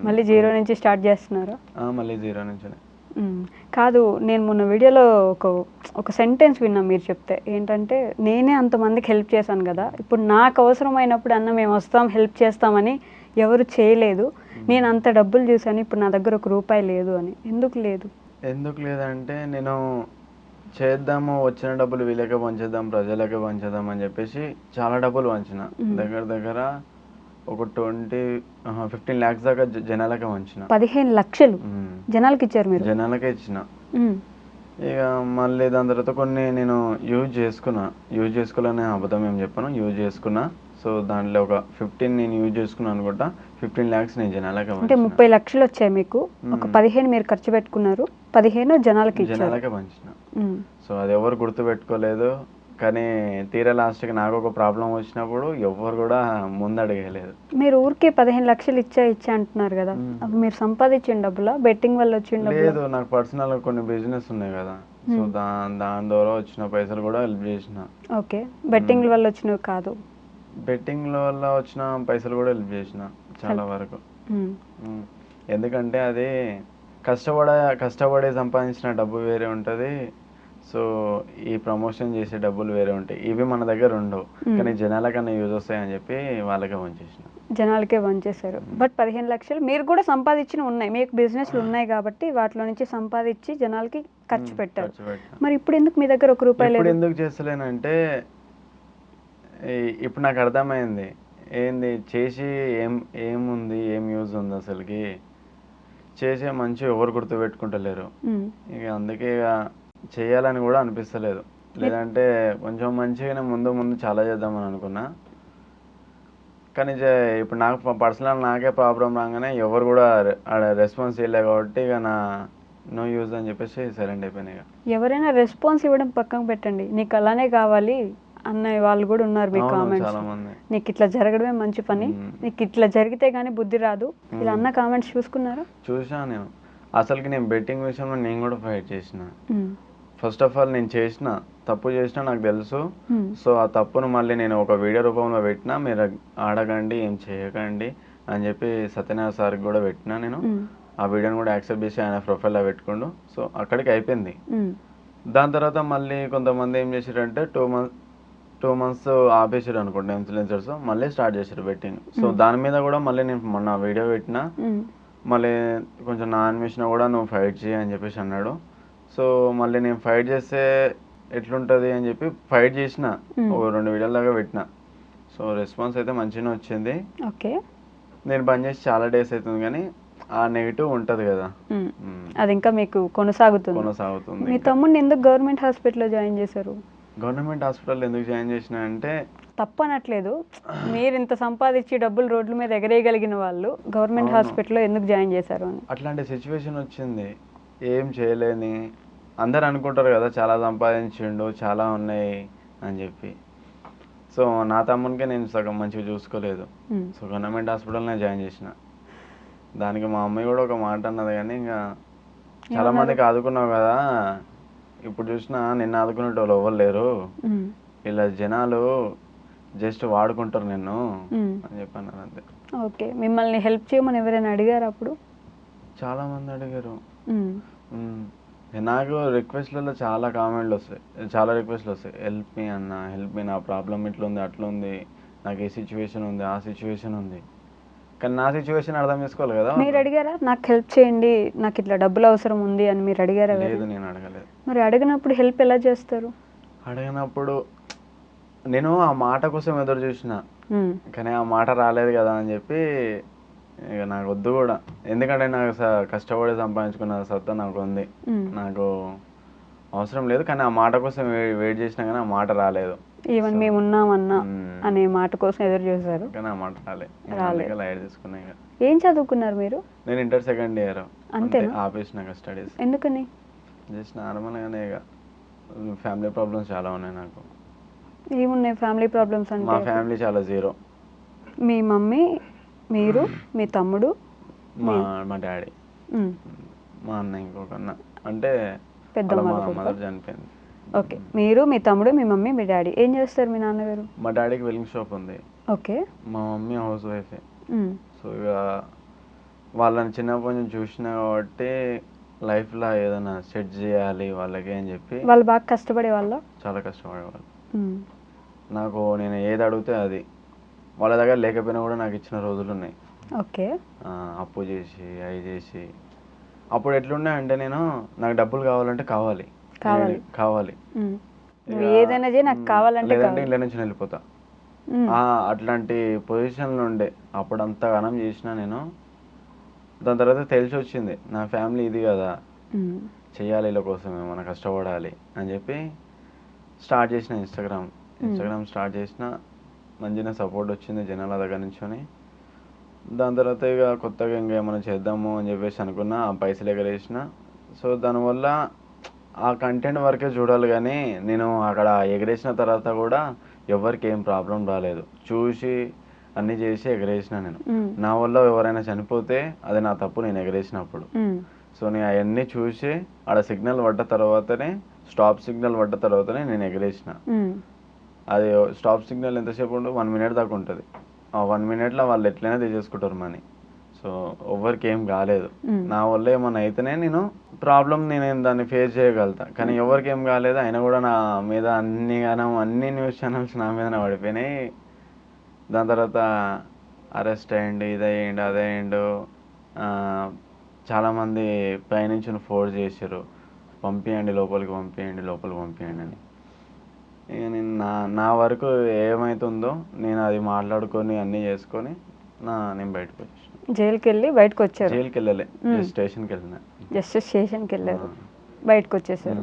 మళ్ళీ జీరో నుంచి స్టార్ట్ చేస్తున్నారా? మళ్ళీ జీరో నుంచినే. కాదు, నేను మొన్న వీడియోలో ఒక సెంటెన్స్ విన్నా మీరు చెప్తే. ఏంటంటే, నేనే అంతమందికి హెల్ప్ చేశాను కదా, ఇప్పుడు నాకు అవసరమైనప్పుడు అన్న మేము వస్తాం హెల్ప్ చేస్తామని ఎవరు చేయలేదు, నేను అంత డబ్బులు చూసాను, ఇప్పుడు నా దగ్గర ₹1 లేదు అని. ఎందుకు లేదు? ఎందుకు లేదంటే, నేను చేద్దాము, వచ్చిన డబ్బులు వీళ్ళకే పంచేద్దాం, ప్రజలకే పంచేద్దాం అని చెప్పేసి చాలా డబ్బులు పంచిన. దగ్గర దగ్గర ఒక 15 lakhs దాకా జనాలకే పంచిన. 15 లక్షలు జనాలకి ఇచ్చారు మీరు? జనాలకే ఇచ్చిన. ఇక మళ్ళీ దాని తర్వాత కొన్ని నేను యూజ్ చేసుకోవాలనే అబద్ధం ఏం చెప్పాను, యూజ్ చేసుకున్నా. సో దాంట్లో ఒక 15 నేను యూజ్ చేసుకున్నాను అనుకుంటా. 15 lakhs నేను జనాలకే అంటే 30 లక్షలు వచ్చాయి మీకు, ఒక 15 మీరు ఖర్చు పెట్టుకున్నారు, 15 జనాలకి పంచిన. సో అది ఎవరు గుర్తు పెట్టుకోలేదు. కానీ తీరా లాస్ట్కి నాకు ఒక ప్రాబ్లం వచ్చినప్పుడు ఎవరు కూడా ముందు అడగలేదు. మీరు ఊరికే 15 లక్షలు ఇచ్చా అంటున్నారు కదా, అవి మీరు సంపాదించిన డబ్బులా, బెట్టింగ్ వల్ల వచ్చిన డబ్బులా? లేదు, నాకు పర్సనల్ కొన్ని బిజినెస్ ఉన్నాయి కదా, సో దాని ద్వారా వచ్చిన పైసలు కూడా హెల్ప్ చేసిన. ఓకే, బెట్టింగ్ వల్ల వచ్చినవి కాదు? బెట్టింగ్ వల్ల వచ్చిన పైసలు కూడా హెల్ప్ చేసిన చాలా వరకు. ఎందుకంటే అది కష్టపడి సంపాదించిన డబ్బు వేరే ఉంటుంది, సో ఈ ప్రమోషన్ చేసే డబ్బులు వేరే ఉంటాయి. ఇవి మన దగ్గర ఉండవు, కానీ జనాలకన్నా యూజ్ వస్తాయని చెప్పి వాళ్ళకే పంచేసిన. జనాలకే పంచేశారు. బట్ 15 లక్షలు మీరు కూడా సంపాదించిన ఉన్నాయి, మీకు బిజినెస్లు ఉన్నాయి కాబట్టి వాటిలో నుంచి సంపాదించి జనాలకి ఖర్చు పెట్టారు. మరి ఇప్పుడు ఎందుకు మీ దగ్గర ₹1 లేదు? ఎందుకు చేస్తలేనంటే, ఇప్పుడు నాకు అర్థమైంది ఏంది చేసి ఏముంది, ఏం యూజ్ ఉంది అసలుకి, చేసే మంచి ఎవరు గుర్తు పెట్టుకుంటలేరు. ఇక అందుకే ఇక చేయాలని కూడా అనిపిస్తలేదు. లేదంటే కొంచెం మంచిగానే ముందు చాలా చేద్దామని అనుకున్నా. కానీ ఇప్పుడు నాకు పర్సనల్ నాకే ప్రాబ్లం రాగానే ఎవరు కూడా రెస్పాన్స్ ఇవ్వలేదు కాబట్టి ఇక నో యూజ్ అని చెప్పేసి సైలెంట్ అయిపోయినాయి. ఎవరైనా రెస్పాన్స్ ఇవ్వడం పక్కన పెట్టండి, నీకు అలానే కావాలి అన్న వాళ్ళు కూడా ఉన్నారు మీ కామెంట్స్. నీకు ఇట్లా జరగడమే మంచి పని, నీకు ఇట్లా జరిగితే గానీ బుద్ధి రాదు, ఇలా అన్న కామెంట్స్ చూసుకున్నారా? చూసాను నేను. అసలుకి నేను బెట్టింగ్ విషయంలో నేను కూడా ఫైట్ చేసిన. ఫస్ట్ ఆఫ్ ఆల్ నేను తప్పు చేసినా నాకు తెలుసు. సో ఆ తప్పును మళ్ళీ నేను ఒక వీడియో రూపంలో పెట్టినా, మీరు ఆడకండి, ఏం చేయకండి అని చెప్పి సత్యనారాయణ సార్కి కూడా పెట్టినా. నేను ఆ వీడియోని కూడా యాక్సెప్ట్ చేసి ఆయన ప్రొఫైల్లో పెట్టుకుండు. సో అక్కడికి అయిపోయింది. దాని తర్వాత మళ్ళీ కొంతమంది ఏం చేశారంటే 2 months ఆపేసారు అనుకుంటా ఇన్ఫ్లుయెన్సర్స్, మళ్ళీ స్టార్ట్ చేశారు బెట్టింగ్. సో దాని మీద కూడా మళ్ళీ నేను మొన్న వీడియో పెట్టినా, మళ్ళీ కొంచెం నా అన్వేషణ కూడా నువ్వు ఫైట్ చేయి అని చెప్పేసి అన్నాడు. సో మళ్ళీ నేను ఫైట్ చేస్తే ఎట్లుంటుంది అని చెప్పి ఫైట్ చేసిన, ఒక 2 వీడియోల దాకా పెట్టిన. సో రెస్పాన్స్ అయితే మంచిగానే వచ్చింది. ఓకే, నేను బంద్ చేసి చాలా డేస్ అవుతుంది, కానీ ఆ నెగిటివ్ ఉంటుంది కదా, అది ఇంకా మీకు కొనసాగుతుంది. మీ తమ్ముడిని ఎందుకు గవర్నమెంట్ హాస్పిటల్లో జాయిన్ చేశారు? గవర్నమెంట్ హాస్పిటల్ ఎందుకు జాయిన్ చేసిన అంటే, తప్పనట్లేదు, మీరు ఇంత సంపాదించి డబ్బులు రోడ్ల మీద ఎగరేయగలిగిన వాళ్ళు గవర్నమెంట్ హాస్పిటల్లో ఎందుకు జాయిన్ చేశారు అని. అట్లాంటి సిచ్యువేషన్ వచ్చింది, ఏం చేయలేని. అందరు అనుకుంటారు కదా చాలా సంపాదించిండు, చాలా ఉన్నాయి అని చెప్పి. సో నా తమ్మునికే నేను సగం మంచిగా చూసుకోలేదు. సో గవర్నమెంట్ హాస్పిటల్నే జాయిన్ చేసిన. దానికి మా అమ్మాయి కూడా ఒక మాట అన్నది, కానీ ఇంకా చాలా మందికి ఆదుకున్నావు కదా, ఇప్పుడు చూసినా నిన్ను ఆదుకునేట వాళ్ళు ఎవరు లేరు, ఇలా జనాలు జస్ట్ వాడుకుంటారు నిన్ను అని చెప్పన్నారు అంతే. ఓకే, మిమ్మల్ని హెల్ప్ చేయమని ఎవరైనా అడిగారు అప్పుడు? చాలా మంది అడిగారు. నాకు రిక్వెస్ట్లలో చాలా కామెంట్లు వస్తాయి, చాలా రిక్వెస్ట్లు వస్తాయి. హెల్ప్ మీ అన్న, హెల్ప్ మీ, నా ప్రాబ్లం ఇట్లుంది, అట్లుంది, నాకు ఏ సిచ్యువేషన్ ఉంది, ఆ సిచ్యువేషన్ ఉంది. కానీ నా సిచ్యువేషన్ అర్థం చేసుకోవాలి కదా. మీరు అడిగారా నాకు హెల్ప్ చేయండి, నాకు ఇట్లా డబ్బులు అవసరం ఉంది అని మీరు అడిగారా? లేదు, నేను అడగలేదు. మరి అడిగినప్పుడు హెల్ప్ ఎలా చేస్తారు? అడిగినప్పుడు నేను ఆ మాట కోసం ఎదురు చూసిన, కానీ ఆ మాట రాలేదు కదా అని చెప్పి ఇక నాకు వద్దు కూడా. ఎందుకంటే నాకు కష్టపడి సంపాదించుకున్న సత్తా నాకు ఉంది, నాకు అవసరం లేదు. కానీ ఆ మాట కోసం వెయిట్ చేసినా కానీ ఆ మాట రాలేదు. ఈవెన్ మేము ఉన్నామన్నా అనే మాట కోసం ఎదురు చూసారు, కానీ ఆ మాట రాలేదు. లైట్ తీసుకున్నా. ఏం చదువుకున్నారు మీరు? నేను ఇంటర్ సెకండ్ ఇయర్ అంతే, ఆపేసిన స్టడీస్. ఎందుకని? జస్ట్ నార్మల్గానే, ఇక ఫ్యామిలీ ప్రాబ్లమ్స్ చాలా ఉన్నాయి నాకు. ఏమున్నాయి ఫ్యామిలీ ప్రాబ్లమ్స్ అంటే? మా ఫ్యామిలీ చాలా జీరో. మీ మమ్మీ, మీరు, మీ తమ్ముడు, మా డాడీ, మా అన్న, ఇంకొక అన్న, అంటే పెద్ద మదర్ చనిపోయింది. ఓకే, మీరు, మీ తమ్ముడు, మీ మమ్మీ, మీ డాడీ. ఏం చేస్తారు మీ నాన్నగారు? మా డాడీకి వెల్డింగ్ షాప్ ఉంది. ఓకే. మా మమ్మీ హౌస్ వైఫే. సో ఇక వాళ్ళని చిన్నప్పటి నుంచి చూసిన కాబట్టి లైఫ్లో ఏదైనా సెట్ చేయాలి వాళ్ళకి అని చెప్పి వాళ్ళు బాగా కష్టపడే వాళ్ళ. చాలా కష్టపడేవాళ్ళు. నాకు నేను ఏది అడిగితే అది వాళ్ళ దగ్గర లేకపోయినా కూడా నాకు ఇచ్చిన రోజులు ఉన్నాయి. ఓకే. అప్పు చేసి అవి చేసి అప్పుడు ఎట్లుండే అంటే నేను నాకు డబ్బులు కావాలంటే కావాలి కావాలి. కావాలి నువ్వు ఏదైనా చేయి నాకు కావాలంటే లేదంటే కావాలి. ఇళ్ళ నుంచి వెళ్ళిపోతా. అట్లాంటి పొజిషన్లో ఉండే అప్పుడు అంతగానం చేసిన నేను. దాని తర్వాత తెలిసి వచ్చింది నా ఫ్యామిలీ ఇది కదా, చెయ్యాలి వీళ్ళ కోసమే, మనం కష్టపడాలి అని చెప్పి స్టార్ట్ చేసిన ఇన్స్టాగ్రామ్ స్టార్ట్ చేసిన. మంచిగా సపోర్ట్ వచ్చింది జనాల దగ్గర నుంచొని. దాని తర్వాత ఇక కొత్తగా ఇంకా ఏమైనా చేద్దాము అని చెప్పేసి అనుకున్నా, పైసలు ఎగరేసిన. సో దానివల్ల ఆ కంటెంట్ వరకే చూడాలి కానీ నేను అక్కడ ఎగరేసిన తర్వాత కూడా ఎవరికి ఏం ప్రాబ్లం రాలేదు. చూసి అన్నీ చేసి ఎగరేసిన నేను. నా వల్ల ఎవరైనా చనిపోతే అది నా తప్పు, నేను ఎగరేసినప్పుడు. సో నేను అవన్నీ చూసి ఆడ సిగ్నల్ పడ్డ తర్వాతనే, స్టాప్ సిగ్నల్ పడ్డ తర్వాతనే నేను ఎగరేసిన. అది స్టాప్ సిగ్నల్ ఎంతసేపు ఉండదు, 1 minute దాకా ఉంటుంది. ఆ 1 minute వాళ్ళు ఎట్లయినా తీసేసుకుంటారు మనీ. సో ఎవరికి ఏం కాలేదు. నా వల్ల ఏమన్నా అయితేనే నేను దాన్ని ఫేస్ చేయగలుగుతా. కానీ ఎవరికి ఏం కాలేదు. అయినా కూడా నా మీద అన్ని న్యూస్ ఛానల్స్ నా మీదనే పడిపోయినాయి. దాని తర్వాత అరెస్ట్ అయ్యిండు, ఇదయ్యిండు, అదయ్యిండు. చాలామంది పైనుంచి ఫోర్స్ చేశారు, లోపలికి పంపించండి అని. ఇక నేను నా వరకు ఏమవుతుందో నేను అది మాట్లాడుకొని అన్నీ చేసుకొని నేను బయటకు వచ్చేసాను. జైలుకి వెళ్ళి బయటకు వచ్చారు. జైలుకి వెళ్ళలే, స్టేషన్కి వెళ్ళిన. జస్ట్ స్టేషన్కి వెళ్ళారు, బయటకు వచ్చేసారు.